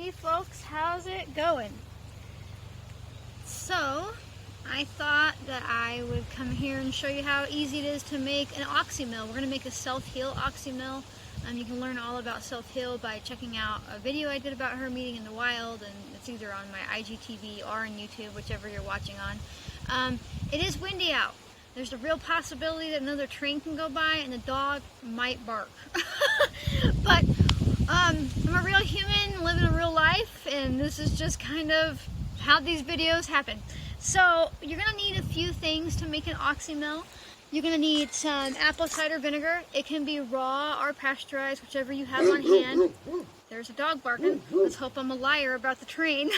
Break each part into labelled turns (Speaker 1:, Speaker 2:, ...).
Speaker 1: Hey folks, how's it going? So, I thought that I would come here and show you how easy it is to make an oxymel. We're going to make a self-heal oxymel. You can learn all about self-heal by checking out a video I did about her meeting in the wild, and it's either on my IGTV or on YouTube, whichever you're watching on. It is windy out. There's a real possibility that another train can go by and the dog might bark. But I'm a real human living a real life, and this is just kind of how these videos happen. So you're going to need a few things to make an oxymel. You're going to need some apple cider vinegar. It can be raw or pasteurized, whichever you have on hand. There's a dog barking. Let's hope I'm a liar about the train.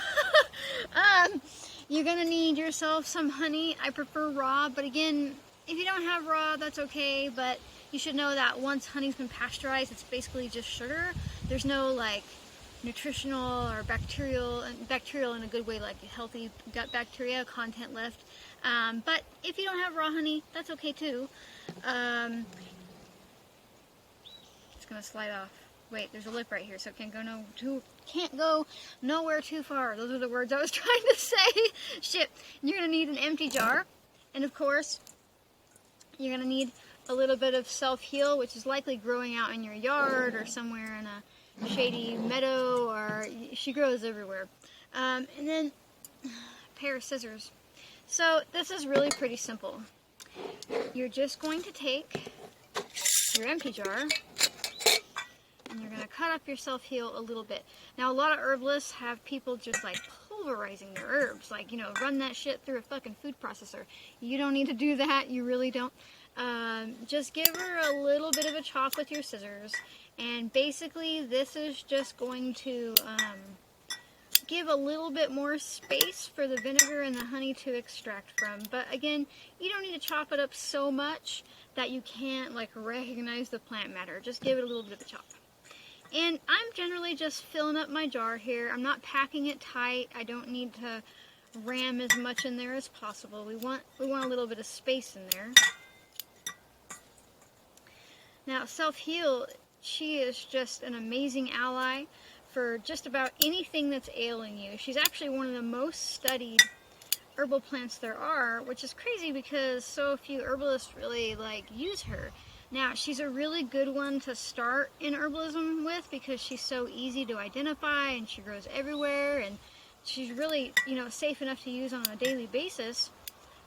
Speaker 1: You're going to need yourself some honey. I prefer raw, but again, if you don't have raw, that's okay. But you should know that once honey's been pasteurized, it's basically just sugar. There's no like nutritional or bacterial in a good way, like healthy gut bacteria content left. But if you don't have raw honey, that's okay too. It's gonna slide off. Wait, there's a lip right here, so it can't go nowhere too far. Those are the words I was trying to say. Shit. You're gonna need an empty jar, and of course, you're gonna need a little bit of self-heal, which is likely growing out in your yard or somewhere in a shady meadow, or she grows everywhere. And then a pair of scissors. So this is really pretty simple. You're just going to take your empty jar and you're going to cut up your self-heal a little bit. Now a lot of herbalists have people just like pulverizing their herbs, like, you know, run that shit through a fucking food processor. You don't need to do that, you really don't. Just give her a little bit of a chop with your scissors, and basically this is just going to give a little bit more space for the vinegar and the honey to extract from. But again, you don't need to chop it up so much that you can't like recognize the plant matter. Just give it a little bit of a chop. And I'm generally just filling up my jar here. I'm not packing it tight. I don't need to ram as much in there as possible. We want a little bit of space in there. Now, Self-Heal, she is just an amazing ally for just about anything that's ailing you. She's actually one of the most studied herbal plants there are, which is crazy because so few herbalists really like use her. Now, she's a really good one to start in herbalism with because she's so easy to identify and she grows everywhere, and she's really, you know, safe enough to use on a daily basis.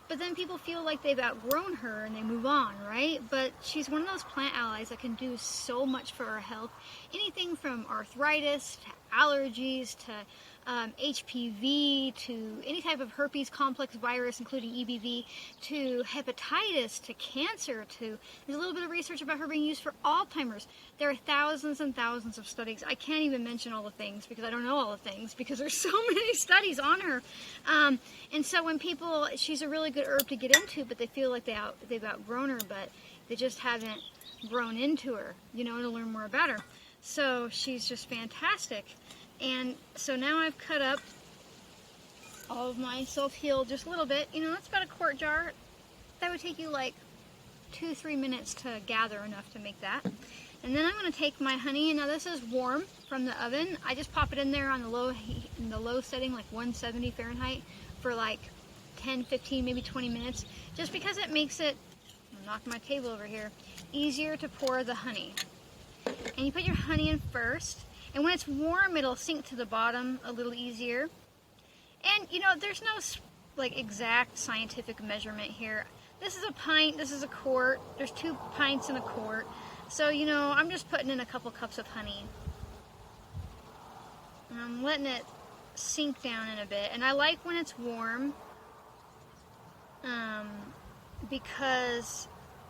Speaker 1: But then people feel like they've outgrown her and they move on, right? But she's one of those plant allies that can do so much for our health. Anything from arthritis to allergies to HPV to any type of herpes complex virus, including EBV, to hepatitis, to cancer, to... There's a little bit of research about her being used for Alzheimer's. There are thousands and thousands of studies. I can't even mention all the things because I don't know all the things because there's so many studies on her. And so when people... She's a really good herb to get into, but they feel like they've outgrown her, but they just haven't grown into her, you know, to learn more about her. So she's just fantastic. And so now I've cut up all of my self-heal just a little bit. You know, that's about a quart jar. That would take you like 2-3 minutes to gather enough to make that. And then I'm going to take my honey. Now this is warm from the oven. I just pop it in there on the low heat, in the low setting, like 170 Fahrenheit, for like 10, 15, maybe 20 minutes. Just because it makes it, I'll knock my table over here, easier to pour the honey. And you put your honey in first. And when it's warm, it'll sink to the bottom a little easier. And, you know, there's no, like, exact scientific measurement here. This is a pint, this is a quart. There's 2 pints in a quart. So, you know, I'm just putting in a couple cups of honey. And I'm letting it sink down in a bit. And I like when it's warm, because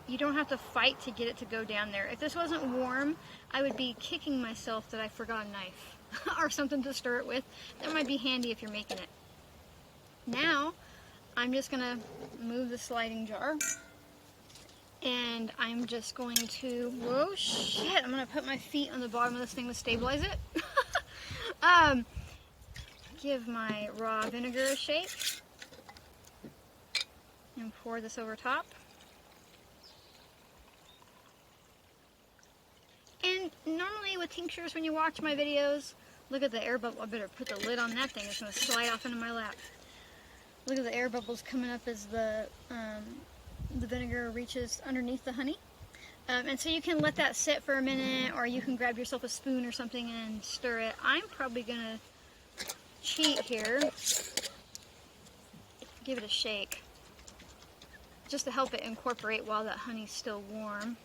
Speaker 1: you don't have to fight to get it to go down there. If this wasn't warm, I would be kicking myself that I forgot a knife or something to stir it with. That might be handy if you're making it. Now, I'm just going to move the sliding jar. And I'm just going to, whoa, shit, I'm going to put my feet on the bottom of this thing to stabilize it. Give my raw vinegar a shake. And pour this over top. And normally with tinctures, when you watch my videos, Look at the air bubble. I better put the lid on that thing. It's going to slide off into my lap. Look at the air bubbles coming up as the vinegar reaches underneath the honey. And so you can let that sit for a minute, or you can grab yourself a spoon or something and stir it. I'm probably going to cheat here. Give it a shake, just to help it incorporate while that honey's still warm.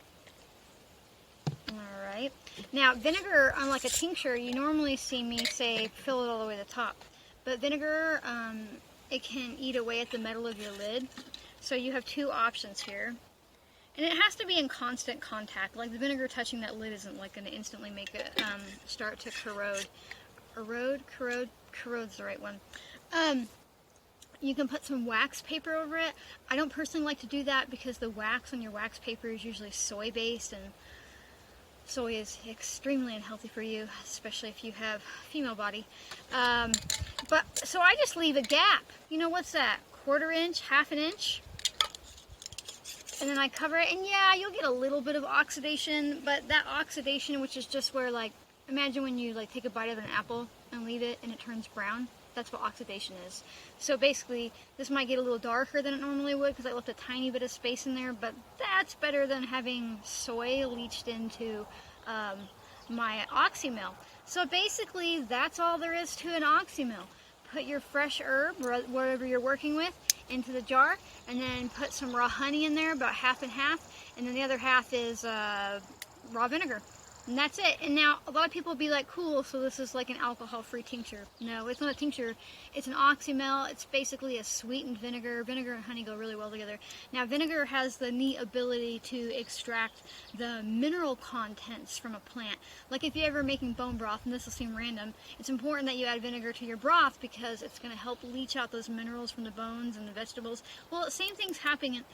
Speaker 1: Alright. Now, vinegar, unlike a tincture, you normally see me say fill it all the way to the top. But vinegar, it can eat away at the metal of your lid. So you have two options here. And it has to be in constant contact. Like the vinegar touching that lid isn't like going to instantly make it start to corrode. Corrode's the right one. You can put some wax paper over it. I don't personally like to do that because the wax on your wax paper is usually soy-based, and soy is extremely unhealthy for you, especially if you have a female body. So I just leave a gap. You know, what's that? 1/4 inch, 1/2 inch? And then I cover it, and yeah, you'll get a little bit of oxidation, but that oxidation, which is just where, like, imagine when you like take a bite of an apple and leave it and it turns brown. That's what oxidation is. So basically, this might get a little darker than it normally would because I left a tiny bit of space in there, but that's better than having soy leached into my oxymel. So basically, that's all there is to an oxymel. Put your fresh herb, whatever you're working with, into the jar, and then put some raw honey in there, about 1/2 and 1/2, and then the other 1/2 is raw vinegar. And that's it. And now, a lot of people will be like, cool, so this is like an alcohol-free tincture. No, it's not a tincture. It's an oxymel. It's basically a sweetened vinegar. Vinegar and honey go really well together. Now, vinegar has the neat ability to extract the mineral contents from a plant. Like if you're ever making bone broth, and this will seem random, it's important that you add vinegar to your broth because it's going to help leach out those minerals from the bones and the vegetables. Well, the same thing's happening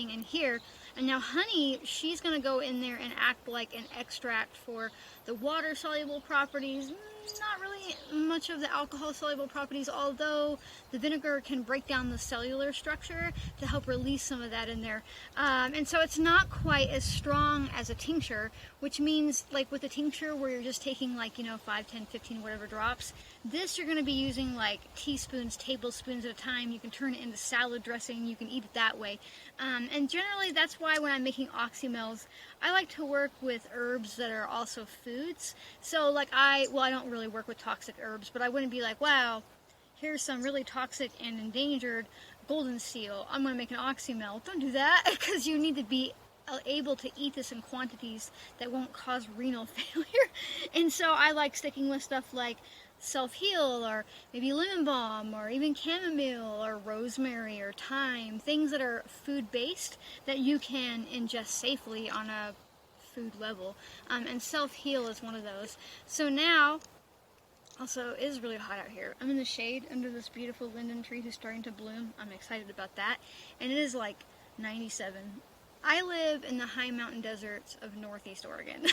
Speaker 1: in here. And now honey, she's going to go in there and act like an extract for the water-soluble properties, not really much of the alcohol-soluble properties, although the vinegar can break down the cellular structure to help release some of that in there. And so it's not quite as strong as a tincture, which means like with a tincture where you're just taking like, 5, 10, 15, whatever drops, this you're going to be using like teaspoons, tablespoons at a time. You can turn it into salad dressing. You can eat it that way. And generally that's why when I'm making oxymels, I like to work with herbs that are also foods. So like I don't really work with toxic herbs, but I wouldn't be like, wow, here's some really toxic and endangered golden seal. I'm going to make an oxymel. Don't do that, because you need to be able to eat this in quantities that won't cause renal failure. And so I like sticking with stuff like self-heal, or maybe lemon balm, or even chamomile, or rosemary, or thyme, things that are food-based that you can ingest safely on a food level. And self-heal is one of those. So now, also, it is really hot out here. I'm in the shade under this beautiful linden tree who's starting to bloom. I'm excited about that. And it is like 97. I live in the high mountain deserts of Northeast Oregon.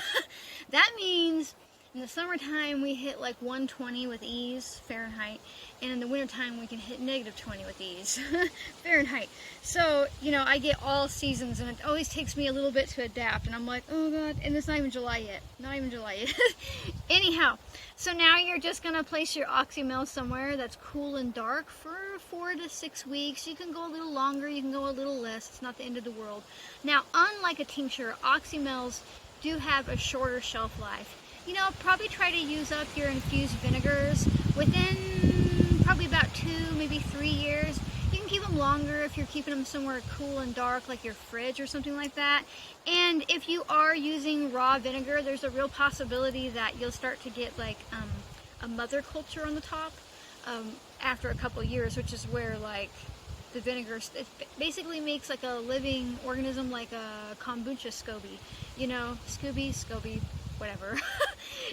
Speaker 1: That means in the summertime we hit like 120 with ease, Fahrenheit, and in the wintertime we can hit -20 with ease, Fahrenheit. So, I get all seasons, and it always takes me a little bit to adapt, and I'm like, oh god, and it's not even July yet. Anyhow, so now you're just going to place your oxymel somewhere that's cool and dark for 4 to 6 weeks. You can go a little longer, you can go a little less. It's not the end of the world. Now, unlike a tincture, oxymels do have a shorter shelf life. Probably try to use up your infused vinegars within probably about 2, maybe 3 years. You can keep them longer if you're keeping them somewhere cool and dark, like your fridge or something like that. And if you are using raw vinegar, there's a real possibility that you'll start to get like a mother culture on the top after a couple years, which is where like the vinegar, it basically makes like a living organism, like a kombucha SCOBY. SCOBY, whatever.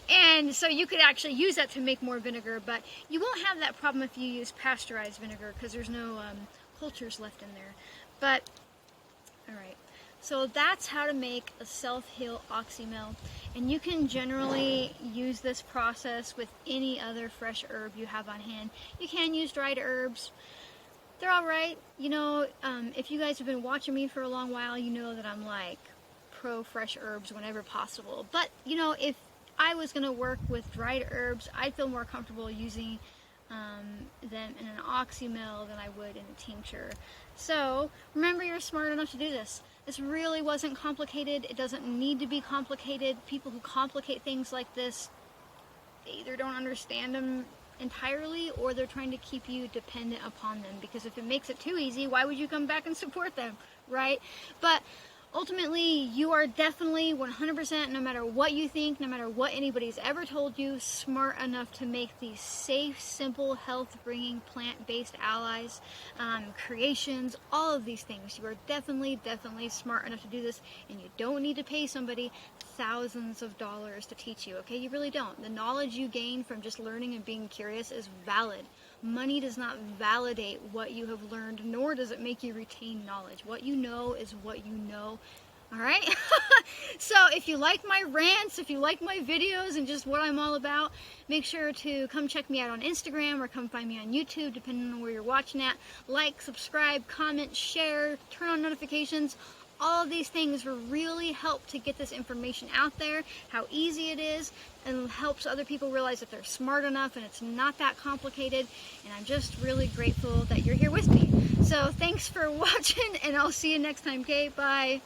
Speaker 1: And so you could actually use that to make more vinegar, but you won't have that problem if you use pasteurized vinegar because there's no cultures left in there. But, alright, so that's how to make a self-heal oxymel. And you can generally use this process with any other fresh herb you have on hand. You can use dried herbs. They're alright. If you guys have been watching me for a long while, you know that I'm like pro fresh herbs whenever possible. But if I was going to work with dried herbs, I'd feel more comfortable using them in an oxymel than I would in a tincture. So remember, you're smart enough to do this. This really wasn't complicated. It doesn't need to be complicated. People who complicate things like this, they either don't understand them entirely, or they're trying to keep you dependent upon them, because if it makes it too easy, why would you come back and support them, right? But ultimately, you are definitely 100%, no matter what you think, no matter what anybody's ever told you, smart enough to make these safe, simple, health-bringing, plant-based allies, creations, all of these things. You are definitely smart enough to do this, and you don't need to pay somebody thousands of dollars to teach you, okay? You really don't. The knowledge you gain from just learning and being curious is valid. Money does not validate what you have learned, nor does it make you retain knowledge. What you know is what you know. All right? So if you like my rants, if you like my videos and just what I'm all about, make sure to come check me out on Instagram or come find me on YouTube, depending on where you're watching at. Like, subscribe, comment, share, turn on notifications. All of these things will really help to get this information out there, how easy it is, and helps other people realize that they're smart enough and it's not that complicated. And I'm just really grateful that you're here with me. So thanks for watching, and I'll see you next time, okay? Bye.